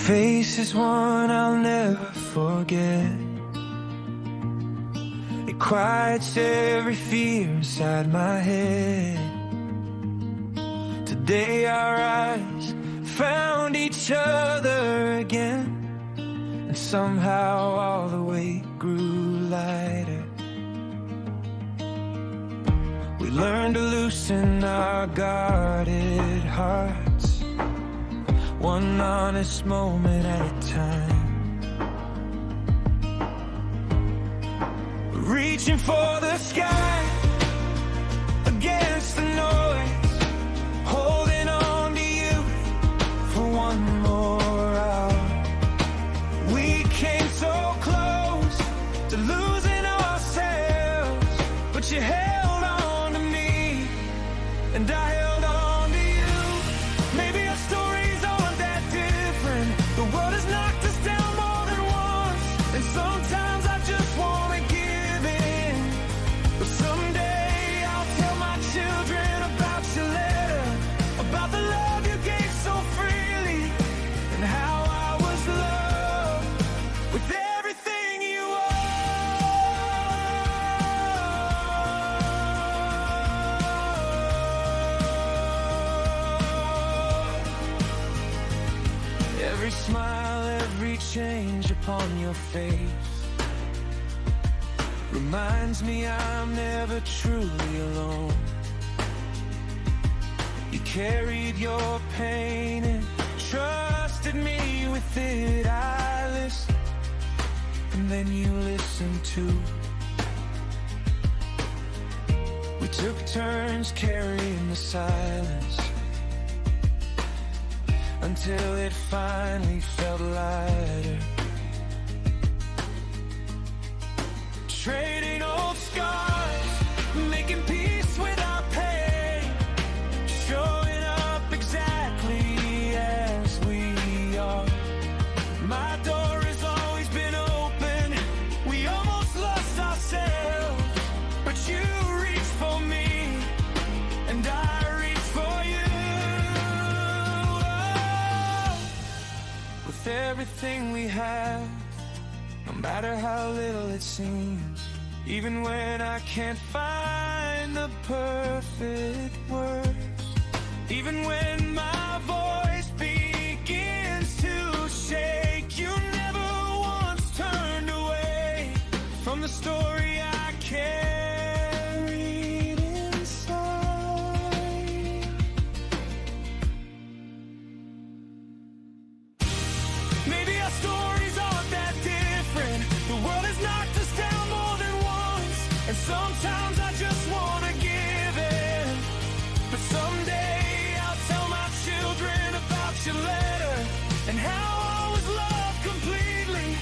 face is one I'll never forget. It quiets every fear inside my head. Today our eyes found each other again, and somehow all the weight grew lighter. We learned to loosen our guarded hearts, one honest moment at a time. Reaching for the sky against the noise, holding on to you for one more hour. We came so close to losing ourselves, but you held on to me and I held on to you. Maybe our stories aren't that different. The world has knocked us down more than once, and sometimes I just want to give in. But someday I'll tell my children about your letter, about the love you gave so freely, and how I was loved with everything you are. Every smile, every change upon your face reminds me I'm never truly alone. You carried your pain and trusted me with it. I listened, and then you listened too. We took turns carrying the silence until it finally felt lighter. Trading old scars, making peace with our pain, showing up exactly as we are. My door has always been open. We almost lost ourselves, but you reached for me and I reached for you. With everything we have, no matter how little it seems, even when I can't find the perfect words, even when my voice begins to shake, you never once turned away from the story I carried inside. Maybe our stories aren't that different. The world has knocked us down more than once, and sometimes I just want to give in. But someday I'll tell my children about your letter and how I was loved completely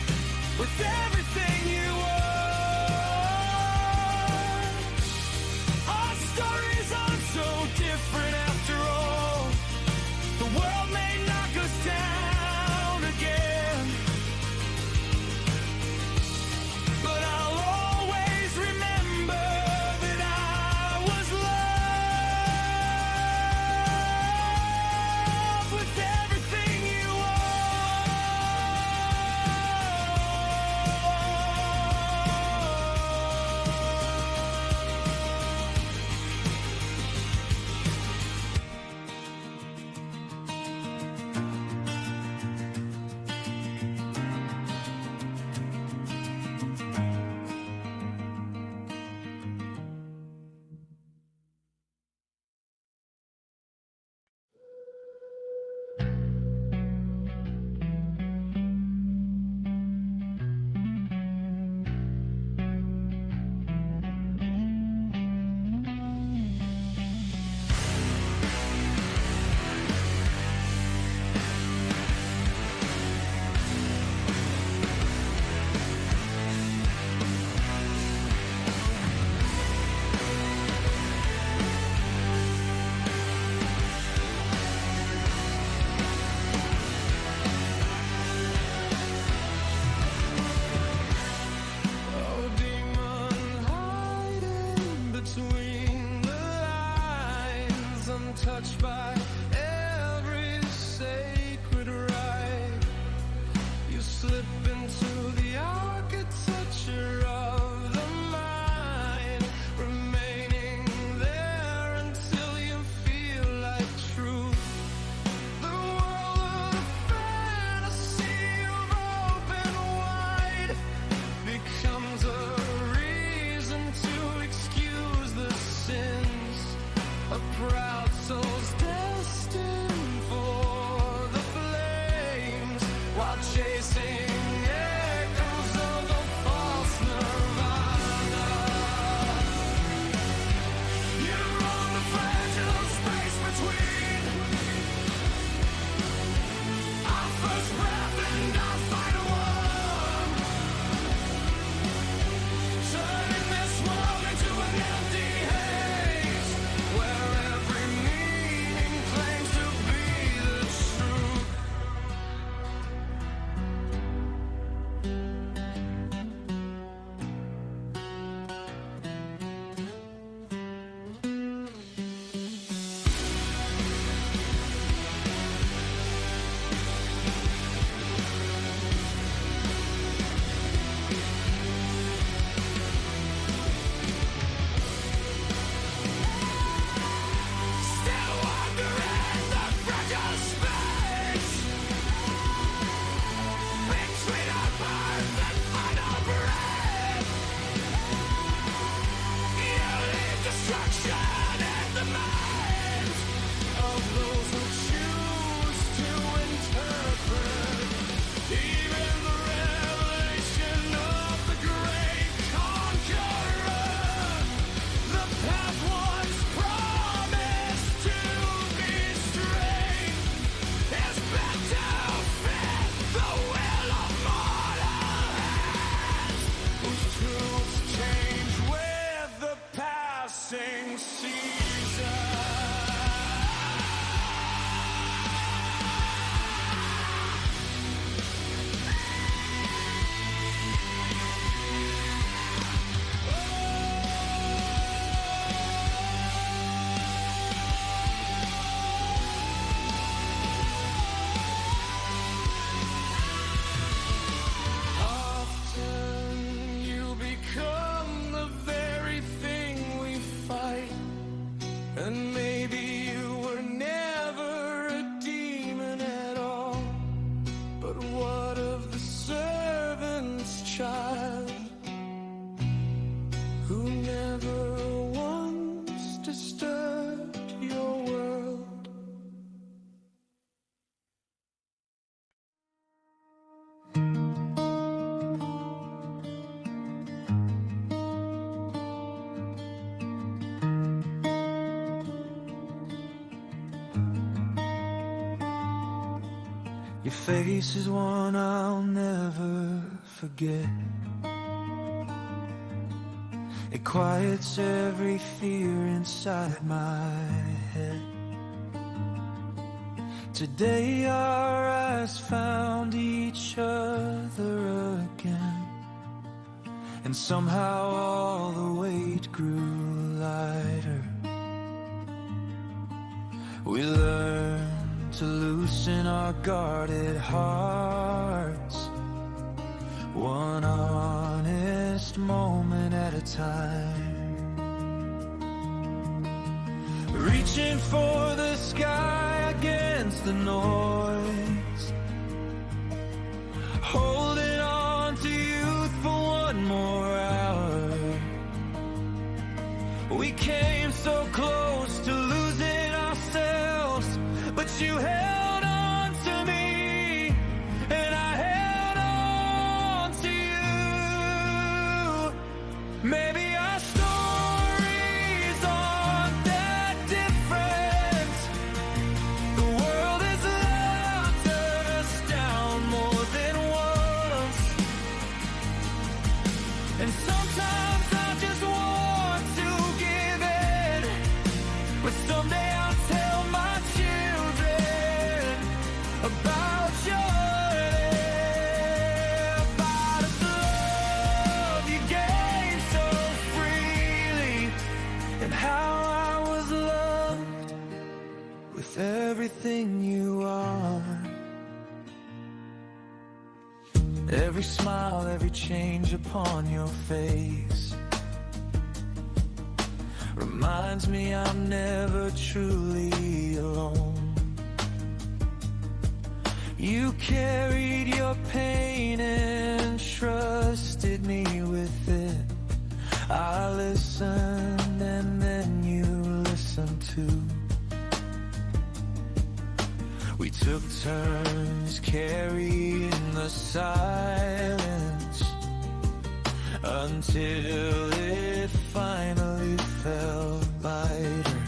with everything you are. Our stories aren't so different after all. The world may knock us down again, but I'll always remember Your face is one I'll never forget. It quiets every fear inside my head. Today our eyes found each other again, and somehow all the weight grew lighter. We learned to loosen our guarded hearts, one honest moment at a time. Reaching for the sky against the noise, holding on to youth for one more hour. We came so close to losing ourselves, but you held on to me, and I held on to you. Maybe our stories aren't that different. The world has locked us down more than once, and sometimes I just want to give in, but someday I'll tell my children about your love, about the love you gave so freely, and how I was loved with everything you are. Every smile, every change upon your face reminds me I'm never truly alone. You carried your pain and trusted me with it. I listened and then you listened too. We took turns carrying the silence until it finally felt lighter.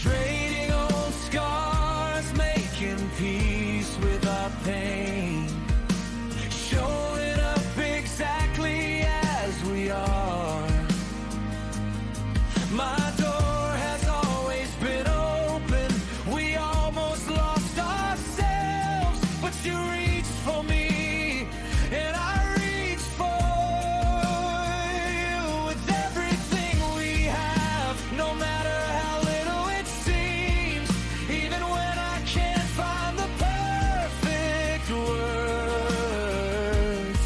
Trading old scars, making peace with our pain, showing up exactly as we are. My door has always been open. We almost lost ourselves, but you reached for me, and I reached for you with everything we have, no matter how little it seems, even when I can't find the perfect words,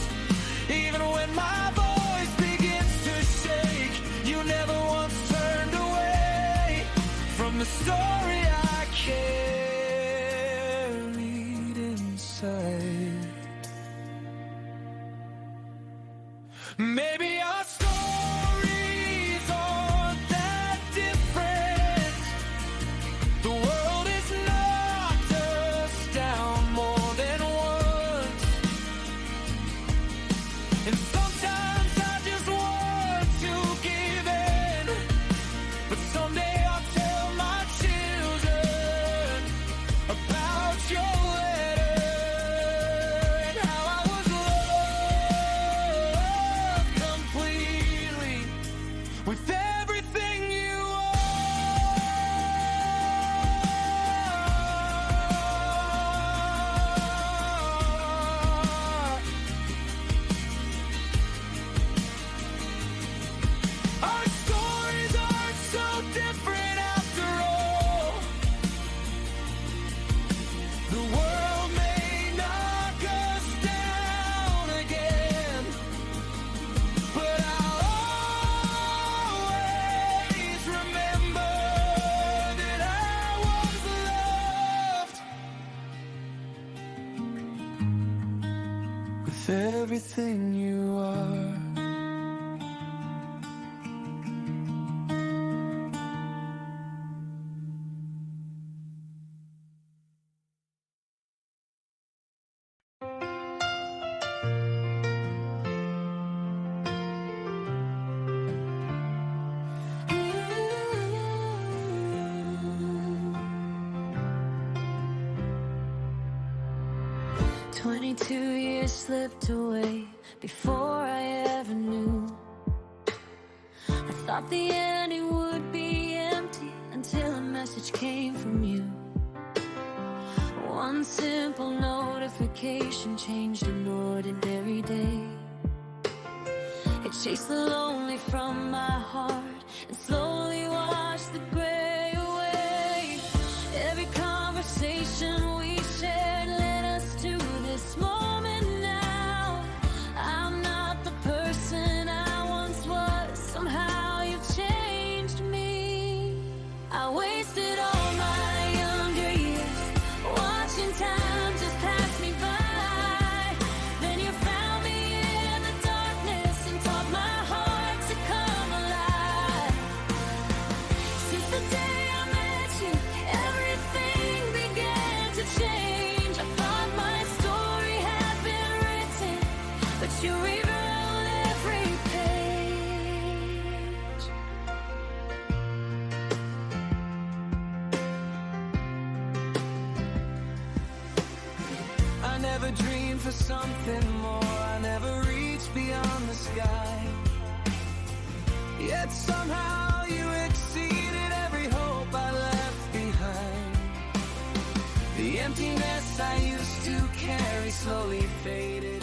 even when my voice begins to shake. You never once turned away from the story I carried inside. Maybe our stories aren't that different. The world has knocked us down more than once, and sometimes I just want to give in, but someday I'll tell my children about your letter, and how I was loved completely with everything you are. Our stories aren't so different after all. The world may knock us down again, but I'll always remember that I was loved with everything you are. 22 years slipped away before I ever knew. I thought the ending would be empty until a message came from you. One simple notification changed an ordinary day. It chased the lonely from my heart and slowly washed the gray away. Every conversation we shared led us to this moment now. I'm not the person I once was. Somehow you've changed me. I wasted all my younger years watching time just pass me by. Then you found me in the darkness and taught my heart to come alive. Since the day I met you, everything began to change. I thought my story had been written, but you rewrote every page. I never dreamed for something more. I never reached beyond the sky. Yet somehow you exceeded every hope I left behind. The emptiness I used to carry slowly faded.